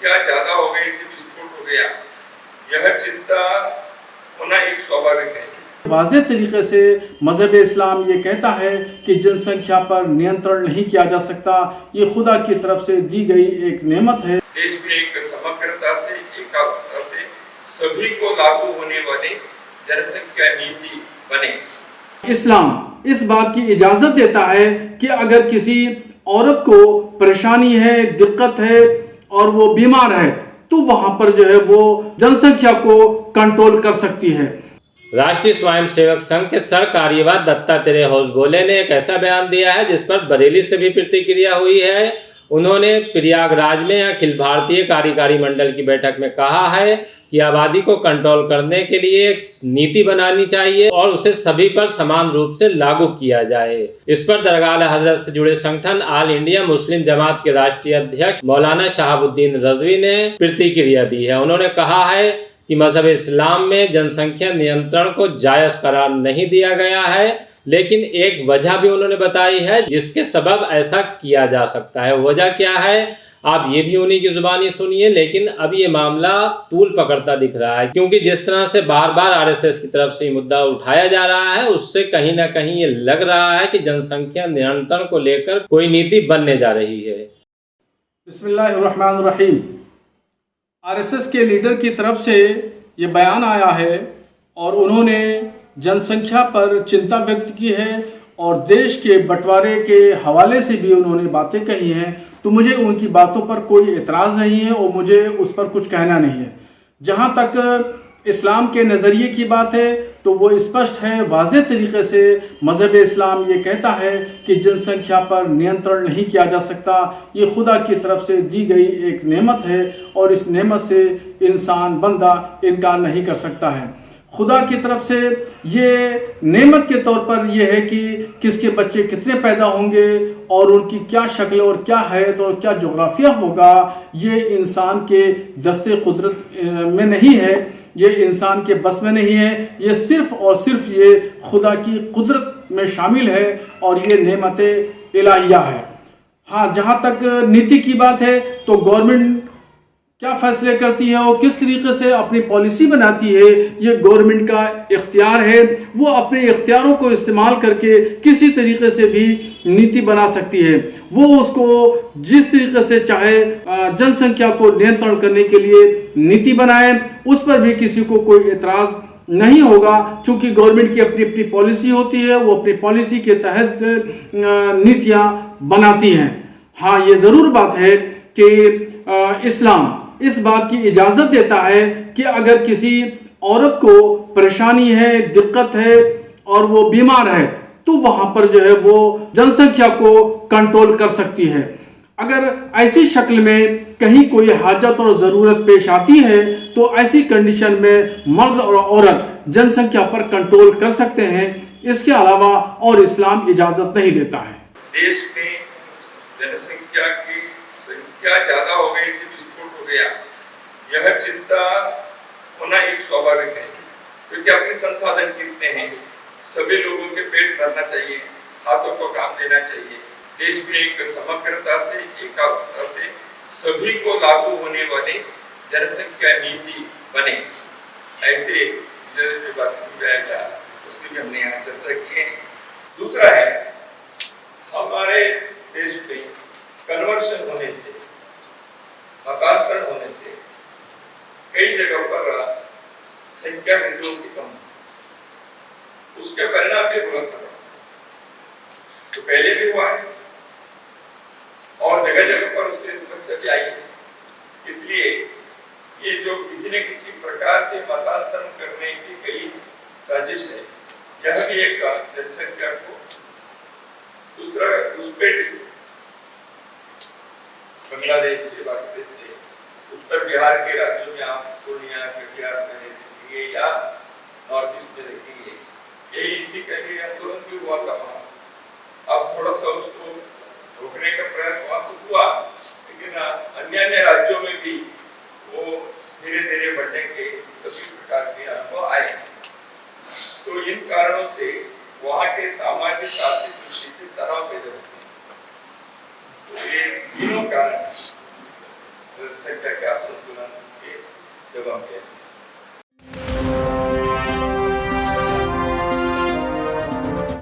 संख्या ज्यादा हो गई थी, विस्फोट हो गया, यह चिंता होना एक स्वाभाविक है। वाज़ेह तरीके से मज़हब इस्लाम ये कहता है कि जनसंख्या पर नियंत्रण नहीं किया जा सकता, ये खुदा की तरफ से दी गई एक नेमत है। देश में एक समग्रता से, एकाग्रता से सभी को लागू होने वाली जनसंख्या नीति बने। इस्लाम इस बात की इजाज़त देता है कि अगर किसी औरत को परेशानी है, दिक्कत है और वो बीमार है, तो वहाँ पर जो है वो जनसंख्या को कंट्रोल कर सकती है। राष्ट्रीय स्वयंसेवक संघ के सर कार्यवाह दत्तात्रेय होसबोले ने एक ऐसा बयान दिया है जिस पर बरेली से भी प्रतिक्रिया हुई है। उन्होंने प्रयागराज में अखिल भारतीय कार्यकारी मंडल की बैठक में कहा है कि आबादी को कंट्रोल करने के लिए एक नीति बनानी चाहिए और उसे सभी पर समान रूप से लागू किया जाए। इस पर दरगाह हजरत से जुड़े संगठन ऑल इंडिया मुस्लिम जमात के राष्ट्रीय अध्यक्ष मौलाना शहाबुद्दीन रजवी ने प्रतिक्रिया दी है। उन्होंने कहा है कि मजहब इस्लाम में जनसंख्या नियंत्रण को जायज़ करार नहीं दिया गया है, लेकिन एक वजह भी उन्होंने बताई है जिसके सबब ऐसा किया जा सकता है। वजह क्या है, आप ये भी उन्हीं की जुबानी सुनिए। लेकिन अब ये मामला तूल पकड़ता दिख रहा है, क्योंकि जिस तरह से बार बार आरएसएस की तरफ से ये मुद्दा उठाया जा रहा है, उससे कहीं ना कहीं ये लग रहा है कि जनसंख्या नियंत्रण को लेकर कोई नीति बनने जा रही है। बिस्मिल्लाहिर्रहमानिर्रहीम। आरएसएस के लीडर की तरफ से ये बयान आया है और उन्होंने जनसंख्या पर चिंता व्यक्त की है और देश के बंटवारे के हवाले से भी उन्होंने बातें कही हैं। तो मुझे उनकी बातों पर कोई एतराज़ नहीं है और मुझे उस पर कुछ कहना नहीं है। जहाँ तक इस्लाम के नज़रिए की बात है तो वो स्पष्ट है, वाज़ेह तरीके से मज़हब इस्लाम ये कहता है कि जनसंख्या पर नियंत्रण नहीं किया जा सकता, ये खुदा की तरफ से दी गई एक नेमत है और इस नेमत से इंसान बंदा इनकार नहीं कर सकता है। खुदा की तरफ से ये नेमत के तौर पर यह है कि किसके बच्चे कितने पैदा होंगे और उनकी क्या शक्ल और क्या हैत और क्या जोग्राफिया होगा, ये इंसान के दस्ते कुदरत में नहीं है, ये इंसान के बस में नहीं है। ये सिर्फ़ और सिर्फ ये खुदा की कुदरत में शामिल है और ये नेमत इलाहिया है। हाँ, जहाँ तक नीति की बात है तो गवर्नमेंट क्या फैसले करती है और किस तरीके से अपनी पॉलिसी बनाती है, ये गवर्नमेंट का इख्तियार है। वो अपने इख्तियारों को इस्तेमाल करके किसी तरीके से भी नीति बना सकती है। वो उसको जिस तरीके से चाहे जनसंख्या को नियंत्रण करने के लिए नीति बनाए, उस पर भी किसी को कोई एतराज़ नहीं होगा, क्योंकि गवर्नमेंट की अपनी अपनी पॉलिसी होती है, वो अपनी पॉलिसी के तहत नीतियाँ बनाती हैं। हाँ, ये ज़रूर बात है कि इस्लाम इस बात की इजाज़त देता है कि अगर किसी औरत को परेशानी है, दिक्कत है और वो बीमार है, तो वहाँ पर जो है वो जनसंख्या को कंट्रोल कर सकती है। अगर ऐसी शक्ल में कहीं कोई हाजत और ज़रूरत पेश आती है तो ऐसी कंडीशन में मर्द और औरत जनसंख्या पर कंट्रोल कर सकते हैं। इसके अलावा और इस्लाम इजाज़त नहीं देता है। देश में जनसंख्या की संख्या ज्यादा हो गई थी, विस्फोट हो गया, यह चिंता होना एक स्वाभाविक है, क्योंकि अपने संसाधन कितने हैं, सभी लोगों के पेट भरना चाहिए, हाथों को काम देना चाहिए। देश में एक समग्रता से, एकाग्रता से सभी को लागू होने वाली जनसंख्या नीति बने, ऐसे जो बात जाएगा उसकी भी हमने यहाँ चर्चा की है। दूसरा है, हमारे देश में कन्वर्शन होने से, मकानकरण होने से कई जगह पर संख्या हिंदुओं की कम, उसके परिणाम भी बहुत खराब तो पहले भी हुआ है और जगह जगह पर उसकी समस्या भी आई है। इसलिए ये जो किसी न किसी प्रकार से मतांतरण करने की कई साजिश है, यह भी एक जनसंख्या को दूसरा उस पर बांग्लादेश के बांग्लादेश से उत्तर बिहार के राज्यों में आप पूर्णिया, कटिहार में देखेंगे या नॉर्थ ईस्ट में देखेंगे, यही इसी के लिए आंदोलन भी हुआ था। अब थोड़ा सा उसको रोकने का प्रयास वहां तो हुआ, लेकिन अन्य राज्यों में भी वो धीरे धीरे बढ़ने के सभी प्रकार के अनुभव आए। तो इन कारणों से वहाँ के सामाजिक आर्थिक दृष्टि से तनाव पैदा होते हैं। तो ये तीनों कारण तरह के असंतुलन के जगह पे